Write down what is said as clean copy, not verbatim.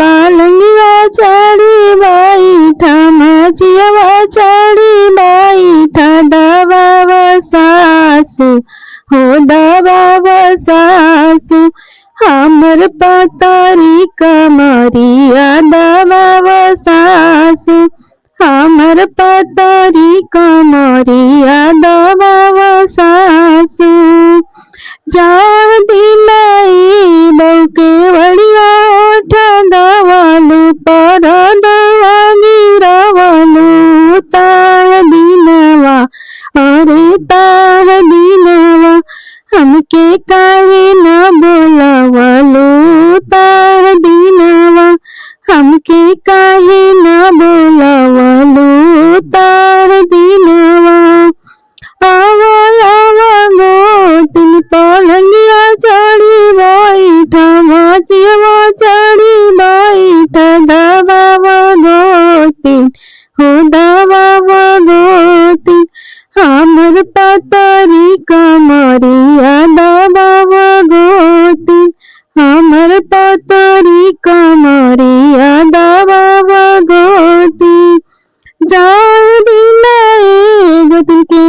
पालंगिया चढ़ी बैठा मचिया चढ़ी बैठा दबाव सासु हो दबाव सासु हमर पतरी कमरिया दबाव सासु हमर पतरी कमरिया दबाव सासु जाह दिलाई बौके वड़िया ओठा दवालू पर दवा गिरवलू ताह दिनवा अरे ताह दिनवा हमके काहे न बोलवलू ताह दिनवा हमके काहे न बोलवलू ताह दिनवा आवा आवा गोतिन पलंगिया चढ़ी बैठा मचिया चढ़ी बैठा दबाव गोतिन हो दबाव गोतिन हमर पतरी कमरिया दबाव गोतिन हमर पतरी कमरिया दबाव गोतिन जाओ दिलाई गोतिन के